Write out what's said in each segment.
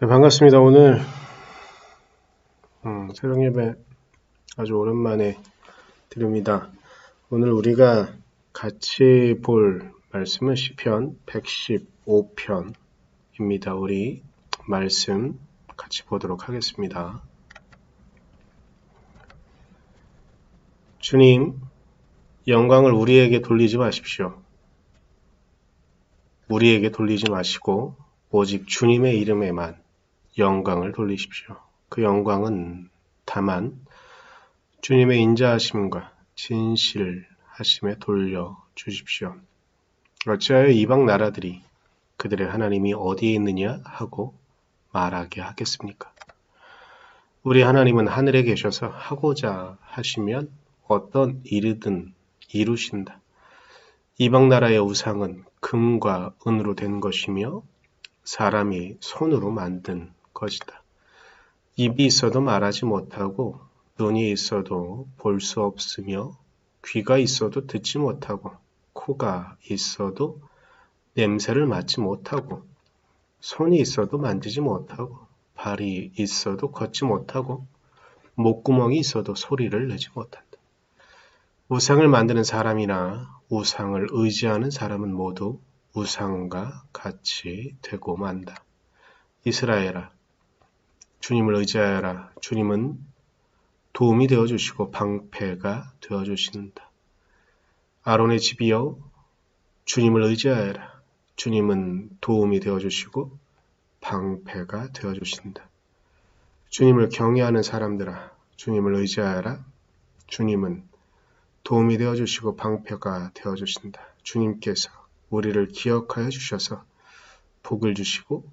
네, 반갑습니다. 오늘 새벽 예배 아주 오랜만에 드립니다. 오늘 우리가 같이 볼 말씀은 시편 115편입니다. 우리 말씀 같이 보도록 하겠습니다. 주님, 영광을 우리에게 돌리지 마십시오. 우리에게 돌리지 마시고 오직 주님의 이름에만 영광을 돌리십시오. 그 영광은 다만 주님의 인자하심과 진실하심에 돌려주십시오. 어찌하여 이방 나라들이 그들의 하나님이 어디에 있느냐 하고 말하게 하겠습니까? 우리 하나님은 하늘에 계셔서 하고자 하시면 어떤 일이든 이루신다. 이방 나라의 우상은 금과 은으로 된 것이며 사람이 손으로 만든 것이다. 입이 있어도 말하지 못하고 눈이 있어도 볼 수 없으며 귀가 있어도 듣지 못하고 코가 있어도 냄새를 맡지 못하고 손이 있어도 만지지 못하고 발이 있어도 걷지 못하고 목구멍이 있어도 소리를 내지 못한다. 우상을 만드는 사람이나 우상을 의지하는 사람은 모두 우상과 같이 되고 만다. 이스라엘아, 주님을 의지하여라. 주님은 도움이 되어주시고 방패가 되어주신다. 아론의 집이여, 주님을 의지하여라. 주님은 도움이 되어주시고 방패가 되어주신다. 주님을 경외하는 사람들아, 주님을 의지하여라. 주님은 도움이 되어주시고 방패가 되어주신다. 주님께서 우리를 기억하여 주셔서 복을 주시고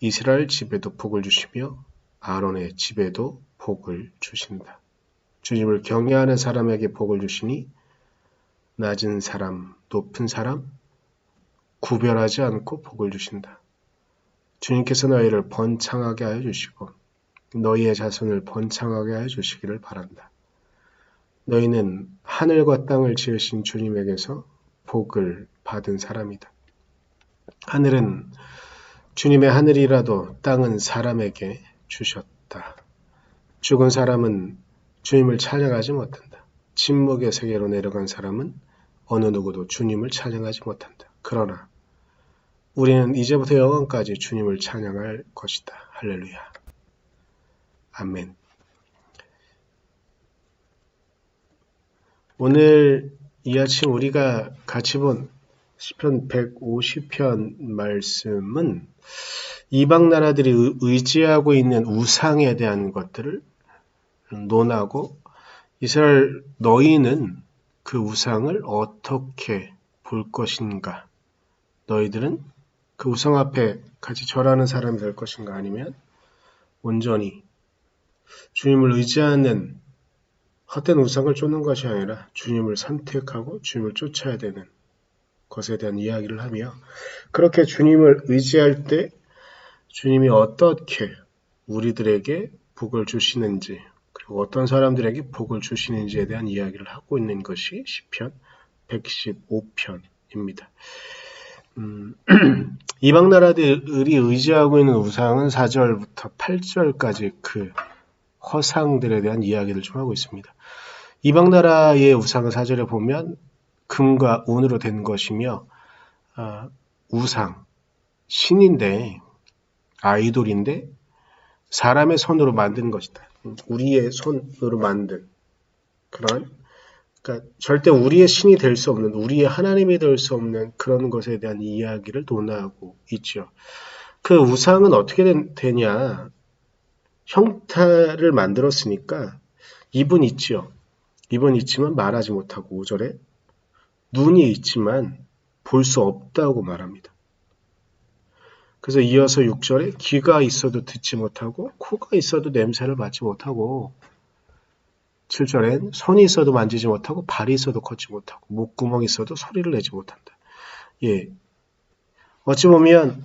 이스라엘 집에도 복을 주시며 아론의 집에도 복을 주신다. 주님을 경외하는 사람에게 복을 주시니 낮은 사람, 높은 사람 구별하지 않고 복을 주신다. 주님께서 너희를 번창하게 하여 주시고 너희의 자손을 번창하게 하여 주시기를 바란다. 너희는 하늘과 땅을 지으신 주님에게서 복을 받은 사람이다. 하늘은 주님의 하늘이라도 땅은 사람에게 주셨다. 죽은 사람은 주님을 찬양하지 못한다. 침묵의 세계로 내려간 사람은 어느 누구도 주님을 찬양하지 못한다. 그러나 우리는 이제부터 영원까지 주님을 찬양할 것이다. 할렐루야. 아멘. 오늘 이 아침 우리가 같이 본 시편 150편 말씀은 이방 나라들이 의지하고 있는 우상에 대한 것들을 논하고 이스라엘 너희는 그 우상을 어떻게 볼 것인가? 너희들은 그 우상 앞에 같이 절하는 사람이 될 것인가? 아니면 온전히 주님을 의지하는 헛된 우상을 쫓는 것이 아니라 주님을 선택하고 주님을 쫓아야 되는 것에 대한 이야기를 하며 그렇게 주님을 의지할 때 주님이 어떻게 우리들에게 복을 주시는지 그리고 어떤 사람들에게 복을 주시는지에 대한 이야기를 하고 있는 것이 시편 115편입니다. 이방 나라들이 의지하고 있는 우상은 4절부터 8절까지 그 허상들에 대한 이야기를 좀 하고 있습니다. 이방 나라의 우상은 4절에 보면 금과 은으로 된 것이며 우상, 신인데 아이돌인데 사람의 손으로 만든 것이다. 우리의 손으로 만든 그런 그러니까 절대 우리의 신이 될 수 없는 우리의 하나님이 될 수 없는 그런 것에 대한 이야기를 논하고 있죠. 그 우상은 어떻게 되냐 형태를 만들었으니까 입은 있죠. 입은 있지만 말하지 못하고 5절에 눈이 있지만 볼 수 없다고 말합니다. 그래서 이어서 6절에 귀가 있어도 듣지 못하고 코가 있어도 냄새를 맡지 못하고 7절엔 손이 있어도 만지지 못하고 발이 있어도 걷지 못하고 목구멍이 있어도 소리를 내지 못한다. 예, 어찌 보면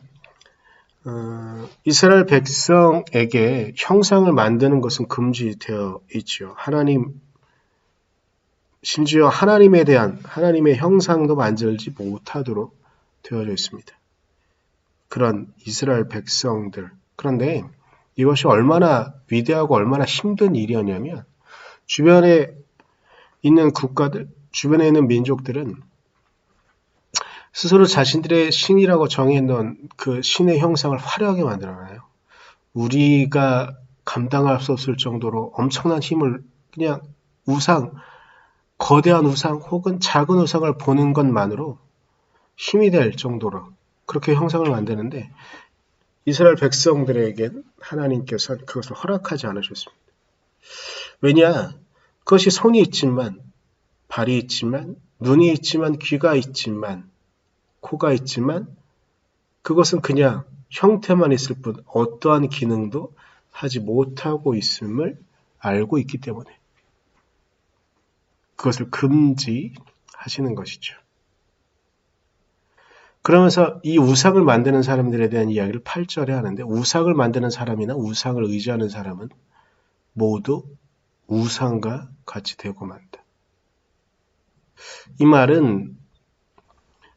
이스라엘 백성에게 형상을 만드는 것은 금지되어 있죠. 심지어 하나님에 대한 하나님의 형상도 만들지 못하도록 되어져 있습니다. 그런 이스라엘 백성들 그런데 이것이 얼마나 위대하고 얼마나 힘든 일이었냐면 주변에 있는 국가들, 주변에 있는 민족들은 스스로 자신들의 신이라고 정해놓은 그 신의 형상을 화려하게 만들어놔요. 우리가 감당할 수 없을 정도로 엄청난 힘을 그냥 우상, 거대한 우상 혹은 작은 우상을 보는 것만으로 힘이 될 정도로 그렇게 형상을 만드는데 이스라엘 백성들에겐 하나님께서 그것을 허락하지 않으셨습니다. 왜냐? 그것이 손이 있지만 발이 있지만 눈이 있지만 귀가 있지만 코가 있지만 그것은 그냥 형태만 있을 뿐 어떠한 기능도 하지 못하고 있음을 알고 있기 때문에 그것을 금지하시는 것이죠. 그러면서 이 우상을 만드는 사람들에 대한 이야기를 8절에 하는데 우상을 만드는 사람이나 우상을 의지하는 사람은 모두 우상과 같이 되고 만다. 이 말은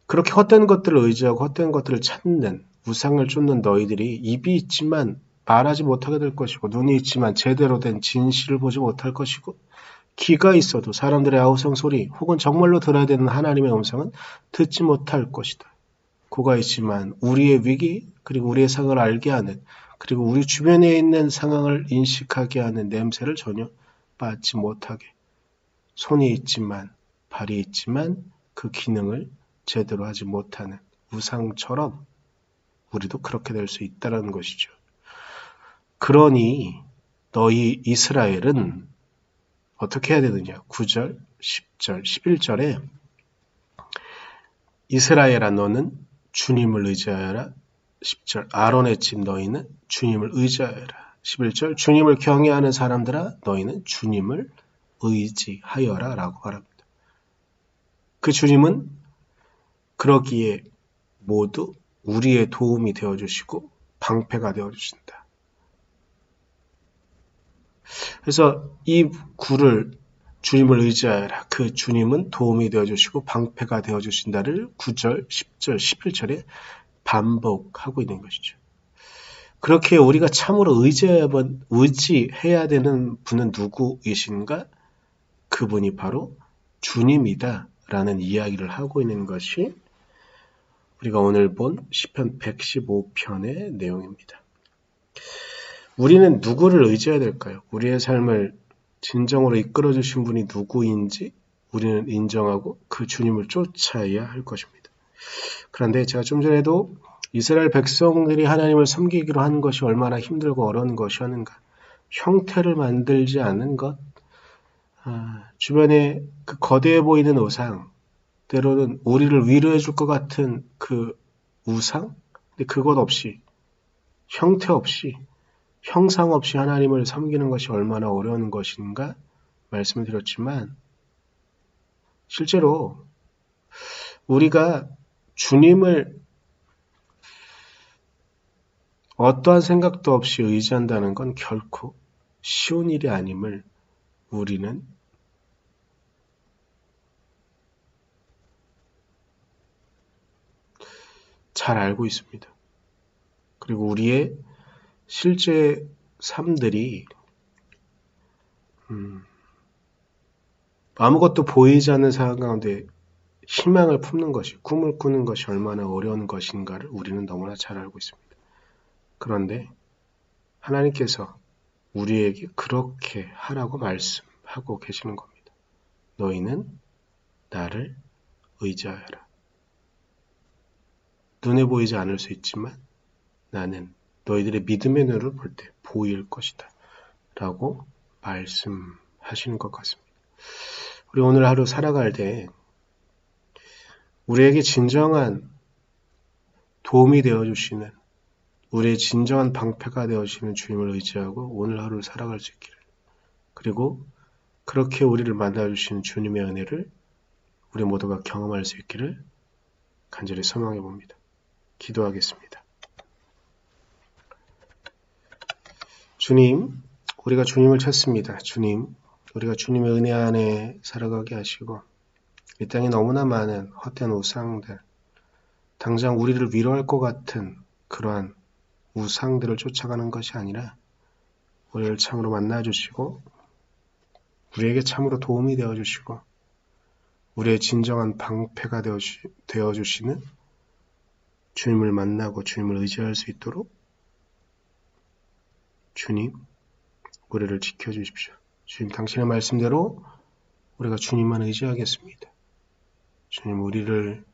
그렇게 헛된 것들을 의지하고 헛된 것들을 찾는 우상을 쫓는 너희들이 입이 있지만 말하지 못하게 될 것이고 눈이 있지만 제대로 된 진실을 보지 못할 것이고 귀가 있어도 사람들의 아우성 소리 혹은 정말로 들어야 되는 하나님의 음성은 듣지 못할 것이다. 코가 있지만 우리의 위기 그리고 우리의 상황을 알게 하는 그리고 우리 주변에 있는 상황을 인식하게 하는 냄새를 전혀 맡지 못하게 손이 있지만 발이 있지만 그 기능을 제대로 하지 못하는 우상처럼 우리도 그렇게 될 수 있다는 것이죠. 그러니 너희 이스라엘은 어떻게 해야 되느냐? 9절, 10절, 11절에 이스라엘아 너는 주님을 의지하여라. 10절 아론의 집 너희는 주님을 의지하여라. 11절 주님을 경외하는 사람들아 너희는 주님을 의지하여라 라고 말합니다. 그 주님은 그러기에 모두 우리의 도움이 되어주시고 방패가 되어주신다. 그래서 이 구를 주님을 의지하여라. 그 주님은 도움이 되어주시고 방패가 되어주신다를 9절, 10절, 11절에 반복하고 있는 것이죠. 그렇게 우리가 참으로 의지해야 되는 분은 누구이신가? 그분이 바로 주님이다 라는 이야기를 하고 있는 것이 우리가 오늘 본 시편 115편의 내용입니다. 우리는 누구를 의지해야 될까요? 우리의 삶을 진정으로 이끌어주신 분이 누구인지 우리는 인정하고 그 주님을 쫓아야 할 것입니다. 그런데 제가 좀 전에도 이스라엘 백성들이 하나님을 섬기기로 한 것이 얼마나 힘들고 어려운 것이었는가. 형태를 만들지 않는 것, 주변에 그 거대해 보이는 우상, 때로는 우리를 위로해 줄 것 같은 그 우상, 근데 그것 없이, 형태 없이, 형상 없이 하나님을 섬기는 것이 얼마나 어려운 것인가 말씀을 드렸지만 실제로 우리가 주님을 어떠한 생각도 없이 의지한다는 건 결코 쉬운 일이 아님을 우리는 잘 알고 있습니다. 그리고 우리의 실제 삶들이 아무것도 보이지 않는 상황 가운데 희망을 품는 것이, 꿈을 꾸는 것이 얼마나 어려운 것인가를 우리는 너무나 잘 알고 있습니다. 그런데 하나님께서 우리에게 그렇게 하라고 말씀하고 계시는 겁니다. 너희는 나를 의지하여라. 눈에 보이지 않을 수 있지만 나는 너희들의 믿음의 눈으로 볼 때 보일 것이다. 라고 말씀하시는 것 같습니다. 우리 오늘 하루 살아갈 때 우리에게 진정한 도움이 되어주시는 우리의 진정한 방패가 되어주시는 주님을 의지하고 오늘 하루를 살아갈 수 있기를 그리고 그렇게 우리를 만나주시는 주님의 은혜를 우리 모두가 경험할 수 있기를 간절히 소망해 봅니다. 기도하겠습니다. 주님, 우리가 주님을 찾습니다. 주님, 우리가 주님의 은혜 안에 살아가게 하시고 이 땅에 너무나 많은 헛된 우상들, 당장 우리를 위로할 것 같은 그러한 우상들을 쫓아가는 것이 아니라 우리를 참으로 만나주시고 우리에게 참으로 도움이 되어주시고 우리의 진정한 방패가 되어주시는 주님을 만나고 주님을 의지할 수 있도록 주님, 우리를 지켜주십시오. 주님, 당신의 말씀대로 우리가 주님만 의지하겠습니다. 주님, 우리를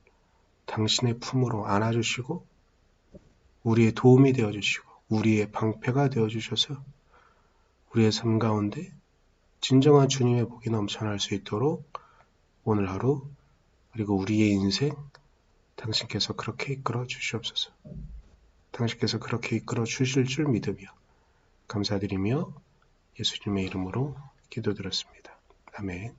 당신의 품으로 안아주시고 우리의 도움이 되어주시고 우리의 방패가 되어주셔서 우리의 삶 가운데 진정한 주님의 복이 넘쳐날 수 있도록 오늘 하루 그리고 우리의 인생 당신께서 그렇게 이끌어 주시옵소서. 당신께서 그렇게 이끌어 주실 줄 믿으며 감사드리며 예수님의 이름으로 기도드렸습니다. 아멘.